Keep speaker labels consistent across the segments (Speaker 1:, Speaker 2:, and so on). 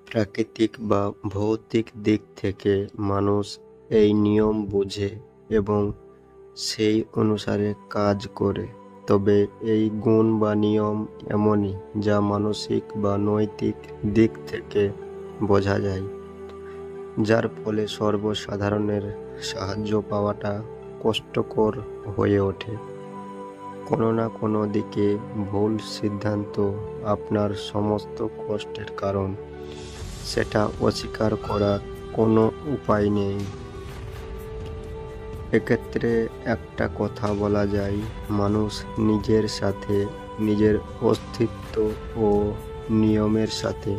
Speaker 1: প্রাকৃতিক বা ভৌতিক দিক থেকে মানুষ এই নিয়ম বোঝে এবং সেই অনুসারে কাজ করে। তবে এই গুণ বা নিয়ম এমনই যা মানসিক বা নৈতিক দিক থেকে বোঝা যায়, যার ফলে সর্বসাধারণের সাহায্য পাওয়াটা কষ্টকর হয়ে ওঠে। কোনো না কোনো দিকে ভুল সিদ্ধান্ত আপনার সমস্ত কষ্টের কারণ, সেটা অস্বীকার করার কোনো উপায় নেই। এক্ষেত্রে একটা কথা বলা যায়, মানুষ নিজের সাথে, নিজের অস্তিত্ব ও নিয়মের সাথে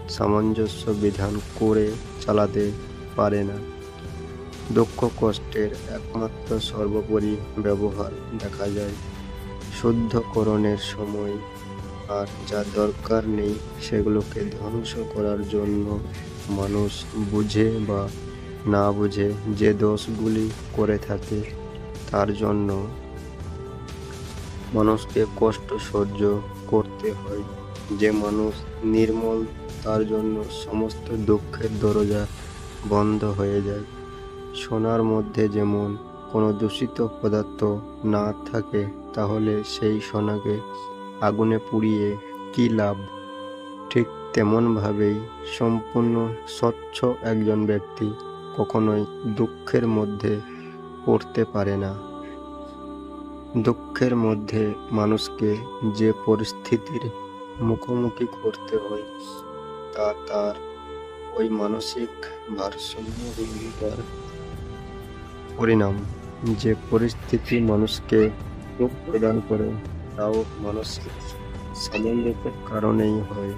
Speaker 1: সামঞ্জস্য বিধান করে চালাতে পারে না। দুঃখ কষ্টের একমাত্র সর্বোপরি ব্যবহার দেখা যায় শুদ্ধকরণের সময়, আর যা দরকার নেই সেগুলোকে ধ্বংস করার জন্য। মানুষ বুঝে বা না বুঝে যে দোষগুলি করে থাকে, তার জন্য মানুষকে কষ্ট সহ্য করতে হয়। যে মানুষ নির্মল, তার জন্য সমস্ত দুঃখের দরজা বন্ধ হয়ে যায়। সোনার মধ্যে যেমন কোনো দূষিত পদার্থ না থাকে, তাহলে সেই সোনাকে আগুনে পুড়িয়ে কী লাভ? ঠিক তেমনভাবেই সম্পূর্ণ স্বচ্ছ একজন ব্যক্তি কখনোই দুঃখের মধ্যে পড়তে পারে না। দুঃখের মধ্যে মানুষকে যে পরিস্থিতির মুখোমুখি করতে হয়, তা তার ওই মানসিক ভারসাম্যহীনতার পরিণাম। যে পরিস্থিতি মানুষকে সুখ প্রদান করে, তাও মানসিক সামঞ্জস্যের কারণেই হয়।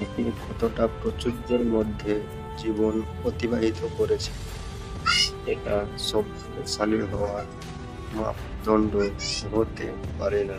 Speaker 1: আপনি কতটা প্রাচুর্যের মধ্যে জীবন অতিবাহিত করেছেন, এটা শক্তিশালী হওয়ার মাপদণ্ড হতে পারে না।